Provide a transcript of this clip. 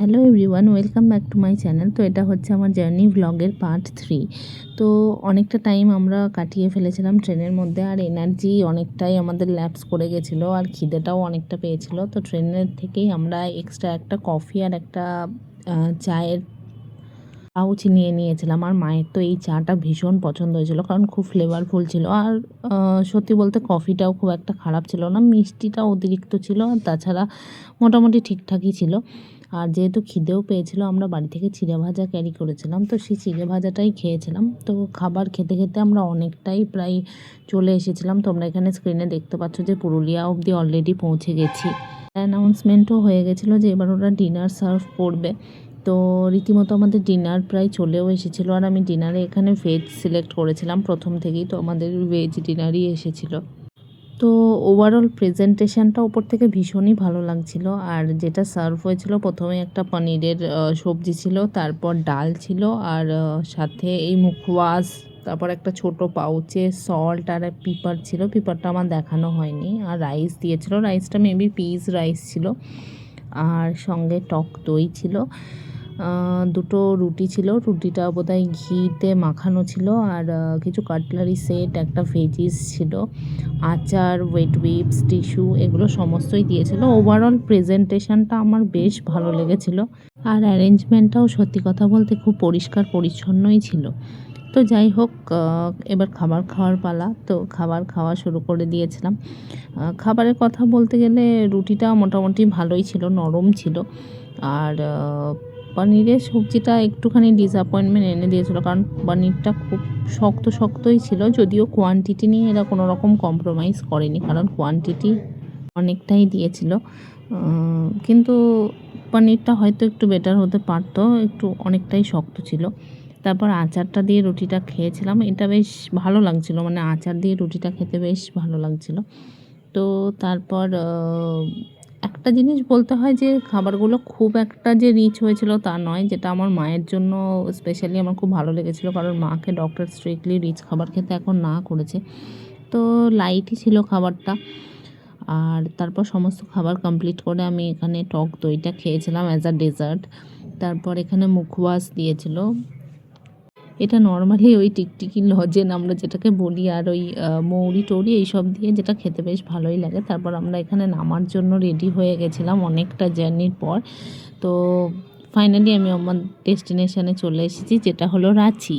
Hello everyone, welcome back to my channel. তো এটা হচ্ছে আমার জার্নি ভ্লগের পার্ট 3। তো অনেকটা টাইম আমরা কাটিয়ে ফেলেছিলাম ট্রেনের মধ্যে, আর এনার্জি অনেকটাই আমাদের ল্যাপস করে গেছিলো, আর খিদেটাও অনেকটা পেয়েছিল। তো ট্রেনের থেকেই আমরা এক্সট্রা একটা কফি আর একটা চায়ের পাউচ নিয়ে নিয়েছিলাম। আর মায়ের তো এই চাটা ভীষণ পছন্দ হয়েছিল, কারণ খুব ফ্লেভারফুল ছিল। আর সত্যি বলতে কফিটাও খুব একটা খারাপ ছিল না, মিষ্টিটা অতিরিক্ত ছিল, আর তাছাড়া মোটামুটি ঠিকঠাকই ছিল। আর যেহেতু খিদেও পেয়েছিল, আমরা বাড়ি থেকে চিড়ে ভাজা ক্যারি করেছিলাম, তো সেই চিড়ে ভাজাটাই খেয়েছিলাম। তো খাবার খেতে খেতে আমরা অনেকটাই প্রায় চলে এসেছিলাম। তোমরা এখানে স্ক্রিনে দেখতে পাচ্ছ যে পুরুলিয়া অবধি অলরেডি পৌঁছে গেছি। অ্যানাউন্সমেন্টও হয়ে গেছিলো যে এবার ওরা ডিনার সার্ভ করবে। তো রীতিমতো আমাদের ডিনার প্রায় চলেও এসেছিলো, আর আমি ডিনারে এখানে ভেজ সিলেক্ট করেছিলাম প্রথম থেকেই, তো আমাদের ভেজ ডিনারই এসেছিলো। তো ওভারঅল প্রেজেন্টেশনটা ওপর থেকে ভীষণই ভালো লাগছিল। আর যেটা সার্ভ হয়েছিল, প্রথমে একটা পনিরের সবজি ছিল, তারপর ডাল ছিল, আর সাথে এই মুখওয়াস, তারপর একটা ছোট পাউচে সল্ট আর পিপার ছিল, পিপারটা আমার দেখানো হয়নি। আর রাইস দিয়েছিল, রাইসটা মেবি পিস রাইস ছিল, আর সঙ্গে টক দই ছিল। দুটো রুটি ছিল, রুটিটা বোধহয় ঘিতে মাখানো ছিল, আর কিছু কাটলারি সেট, একটা ভেজিস ছিল, আচার, ওয়েট উইপস, টিস্যু, এগুলো সমস্তই দিয়েছিল। ওভারঅল প্রেজেন্টেশনটা আমার বেশ ভালো লেগেছিল, আর অ্যারেঞ্জমেন্টটাও সত্যি কথা বলতে খুব পরিষ্কার পরিচ্ছন্নই ছিল। তো যাই হোক, এবার খাবার খাওয়ার পালা। তো খাবার খাওয়া শুরু করে দিয়েছিলাম। খাবারের কথা বলতে গেলে রুটিটা মোটামুটি ভালোই ছিল, নরম ছিল। আর পনিরের সবজিটা একটুখানি ডিসঅ্যাপয়েন্টমেন্ট এনে দিয়েছিল, কারণ পনিরটা খুব শক্ত শক্তই ছিল। যদিও কোয়ান্টিটি নিয়ে এরা কোনো রকম কম্প্রোমাইজ করেনি, কারণ কোয়ান্টিটি অনেকটাই দিয়েছিল। কিন্তু পনিরটা হয়তো একটু বেটার হতে পারতো, একটু অনেকটাই শক্ত ছিল। তারপর আচারটা দিয়ে রুটিটা খেয়েছিলাম, এটা বেশ ভালো লাগছিল, মানে আচার দিয়ে রুটিটা খেতে বেশ ভালো লাগছিল। তো তারপর একটা জিনিস বলতে হয় যে খাবারগুলো খুব একটা যে রিচ হয়েছিল তা নয়, যেটা আমার মায়ের জন্য স্পেশালি আমার খুব ভালো লেগেছিলো, কারণ মাকে ডক্টর স্ট্রিক্টলি রিচ খাবার খেতে এখন না করেছে। তো লাইটই ছিল খাবারটা। আর তারপর সমস্ত খাবার কমপ্লিট করে আমি এখানে টক দইটা খেয়েছিলাম অ্যাজ আ ডেজার্ট। তারপর এখানে মুখওয়াস দিয়েছিল। এটা নর্মালি ওই টিকটিকি লজেন আমরা যেটাকে বলি, আর ওই মৌরি টৌরি এইসব দিয়ে, যেটা খেতে বেশ ভালোই লাগে। তারপর আমরা এখানে নামার জন্য রেডি হয়ে গেছিলাম অনেকটা জার্নির পর। তো ফাইনালি আমি আমার ডেস্টিনেশনে চলে এসেছি, যেটা হলো রাঁচি।